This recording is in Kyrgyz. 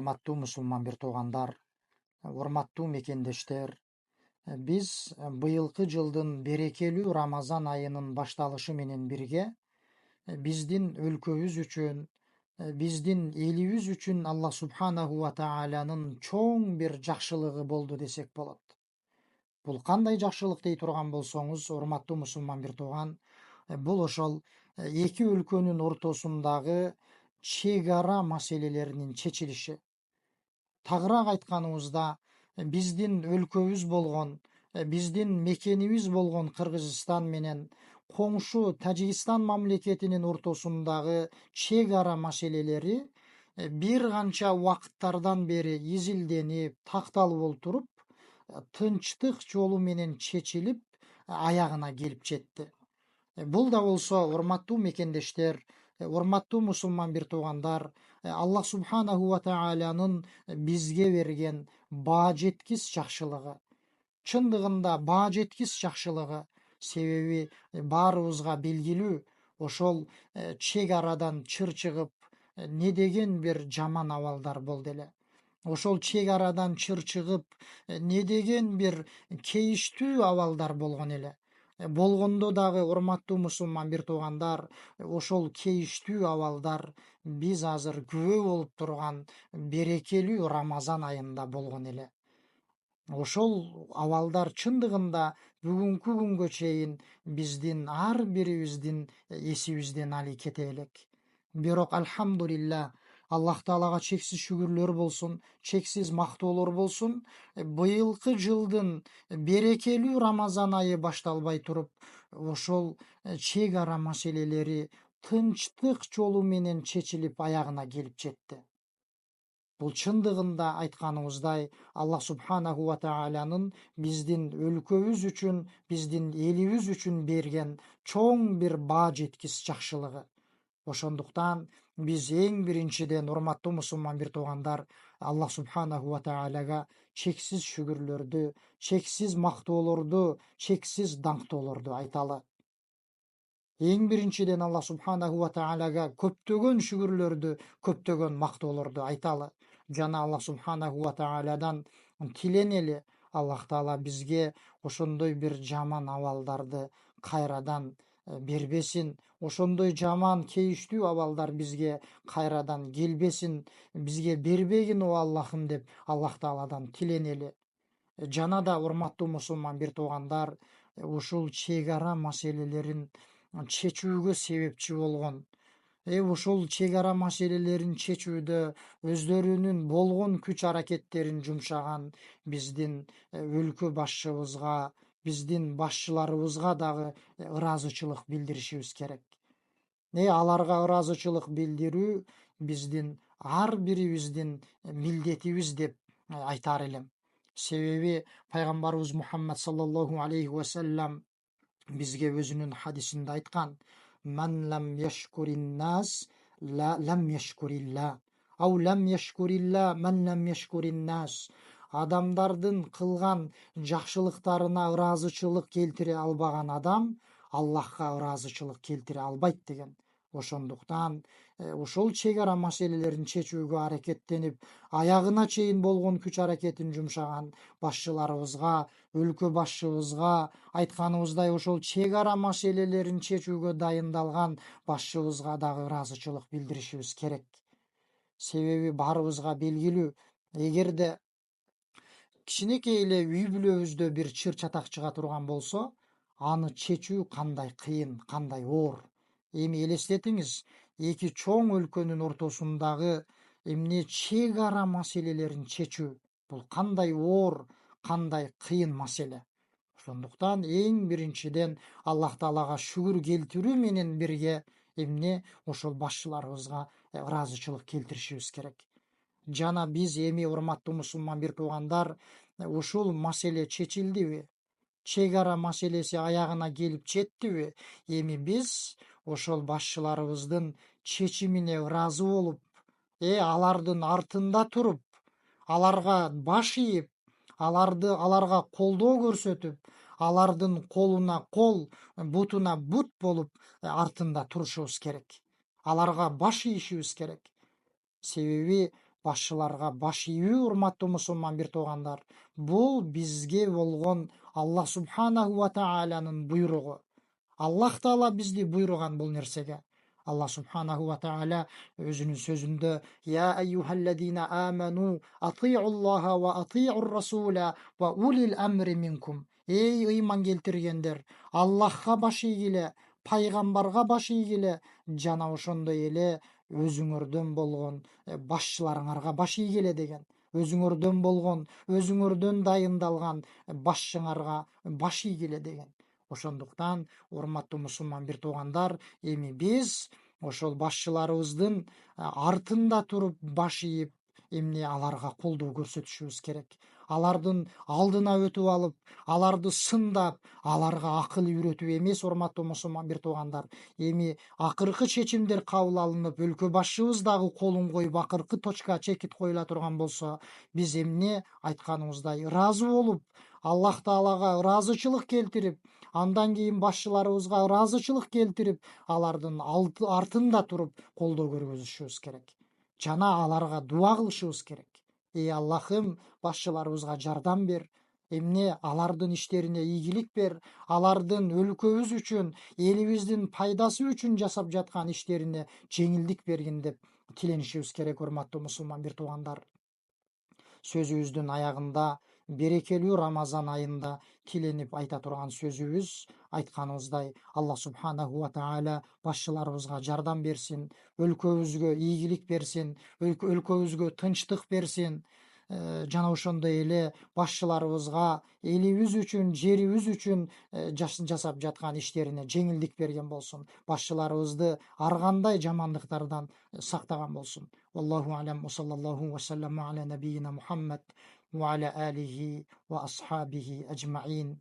урматтуу мусулман бир туугандар, урматтуу мекендештер, биз быйылкы жылдын берекелүү Рамазан айынын башталышы менен бирге биздин өлкөбүз үчүн, биздин элибиз үчүн Аллах субханаху ва таалянын чоң бир жакшылыгы болду десек болот. Бул кандай жакшылык дей турган болсоңуз, урматтуу мусулман бир тууган, бул ошол эки өлкөнүн ортосундагы чек ара маселелеринин чечилиши. Тагыраак айтканыбызда, биздин өлкөбүз болгон, биздин мекенибиз болгон Кыргызстан менен коңшу Тажикстан мамлекетинин ортосундагы чек ара маселелери бир канча убакыттардан бери изилденип, такталып олтуруп, тынчтык жолу менен чечилип, аягына келип жетти. Бул да болсо, урматтуу мекендештер, урматтуу мусулман бир туугандар, Аллах субханаху ва таалянын бизге берген баа жеткис жакшылыгы. Чындыгында баа жеткис жакшылыгы, себеби баарыбызга белгилүү, ошол чек арадан чыр чыгып, не деген бир жаман абалдар болду эле. Ошол чек арадан чыр чыгып, не деген бир кейиштүү абалдар болгон эле. Болгондо дагы, урматтуу мусулман бир туугандар, ошол кейиштүү абалдар биз азыр күбө болуп турган берекелүү Рамазан айында болгон эле. Ошол абалдар чындыгында бүгүнкү күнгө чейин биздин ар бирибиздин эсибизден али кете элек. Бирок альхамдулилля, Аллах Таалага чексиз шүгүрлөр болсун, чексиз мактоолор болсун. Быйылкы жылдын берекелүү Рамазан айы башталбай туруп, ошол чек ара маселелери тынчтык жолу менен чечилип аягына келип жетти. Бул чындыгында айтканыбыздай, Аллах субханаху ва таалянын биздин өлкөбүз үчүн, биздин элибиз үчүн берген чоң бир баа жеткис жакшылыгы. Ошондуктан биз эң биринчиден, урматтуу мусулман бир туугандар, Аллах субханаху ва таалага чексиз шүгүрлөрдү, чексиз мактоолорду, чексиз даңктоолорду айталы. Эң биринчиден Аллах субханаху ва таалага көптөгөн шүгүрлөрдү, көптөгөн мактоолорду айталы. Жана Аллах субханаху ва тааладан тиленели, Аллах Таала бизге ошондой бир жаман абалдарды кайрадан бербесин, ошондой жаман кейиштүү абалдар бизге кайрадан келбесин, бизге бербегин о Аллахым деп Аллах Тааладан тиленели. Жана да, урматтуу мусулман бир туугандар, ушул чек ара маселелерин чечүүгө себепчи болгон, ушул чек ара маселелерин чечүүдө өздөрүнүн болгон күч аракеттерин жумшаган биздин өлкө башчыбызга, биздин башчыларыбызга дагы ыраазычылык билдиришибиз керек. Аларга ыраазычылык билдирүү биздин ар бирибиздин милдетибиз деп айтар элем. Себеби пайгамбарыбыз Мухаммад саллаллаху алейхи ва саллям бизге өзүнүн хадисинде айткан: "Ман лам яшкурин-нас лам яшкурилла, ау лам яшкурилла ман лам яшкурин-нас". Адамдардын кылган жакшылыктарына ыраазычылык келтире албаган адам Аллахка ыраазычылык келтире албайт деген. Ошондуктан ошол чек ара маселелерин чечүүгө аракеттенип, аягына чейин болгон күч аракетин жумшаган башчыларыбызга, өлкө башчыбызга, айтканыбыздай ошол чек ара маселелерин чечүүгө дайындалган башчыбызга дагы ыраазычылык билдиришибиз керек. Себеби баарыбызга белгилүү, эгерде кичинекей эле үй бүлөбүздө бир чыр чатак чыга турган болсо, аны чечүү кандай кыйын, кандай оор. Эми элестетиңиз, эки чоң өлкөнүн ортосундагы эмне чек ара маселелерин чечүү, бул кандай оор, кандай кыйын маселе. Ошондуктан эң биринчиден Аллах Таалага шүгүр келтирүү менен бирге ошол башчыларыбызга ыраазычылык келтиришибиз керек. Жана биз эми, урматтуу мусулман бир туугандар, ушул маселе чечилдиби? Чек ара маселеси аягына келип жеттиби? Эми биз ошол башчыларыбыздын чечимине ыраазы болуп, алардын артында туруп, аларга баш ийип, аларга колдоо көрсөтүп, алардын колуна кол, бутуна бут болуп артында турушубуз керек. Аларга баш ийишибиз керек. Себеби башчыларга баш ийүү, урматтуу мусулман бир туугандар, бул бизге болгон Аллах субханаху ва тааланын буйругу. Аллах Таала бизди буйруган бул нерсеге. Аллах субханаху ва таала өзүнүн сөзүндө: "Я айюхаллазина аману ати'уллаха ва ати'ур расула ва улил амри минкум". Эй ыйман келтиргендер, Аллахка баш ийгиле, пайгамбарга баш ийгиле, жана ошондой эле өзүңөрдөн болгон башчыларыңарга баш ийгиле деген. Өзүңөрдөн болгон, өзүңөрдөн дайындалган башчыңарга баш ийгиле деген. Ошондуктан урматтуу мусулман бир туугандар, эми биз ошол башчыларыбыздын артында туруп баш ийип, эмне аларга колдоо көрсөтүшүбүз керек. Алардын алдына өтүп алып, аларды сындап, аларга акыл үйрөтүп эмес, урматтуу мусулман бир туугандар. Эми акыркы чечимдер кабыл алынып, өлкө башчыбыз дагы колун коюп, акыркы точка чекит коюла турган болсо, биз эмне айтканыбыздай ыраазы болуп, Аллах Таалага ыраазычылык келтирип, андан кийин башчыларыбызга ыраазычылык келтирип, алардын артында туруп колдоо көргөзүшүбүз керек. Жана аларга дуа кылышыбыз керек. Эй Аллахым, башчыларыбызга жардам бер. Эмне алардын иштерине ийгилик бер. Алардын өлкөбүз үчүн, элибиздин пайдасы үчүн жасап жаткан иштерине жеңилдик бергин деп тиленишибиз керек, урматтуу мусулман бир туугандар. Сөзүбүздүн аягында берекелүү Рамазан айында тиленип айта турган сөзүбүз айтканыбыздай Аллах субханаху ва таала башчыларыбызга жардам берсин, өлкөбүзгө ийгилик берсин, өлкөбүзгө тынчтык берсин. Жана ошондой эле башчыларыбызга элибиз үчүн, жерибиз үчүн жасап жаткан иштерине жеңилдик берген болсун. Башчыларыбызды ар кандай жамандыктардан сактаган болсун. Wallahu alam, wa sallallahu wa sallama ala nabiyyina Muhammad wa ala alihi wa ashabihi ajma'in.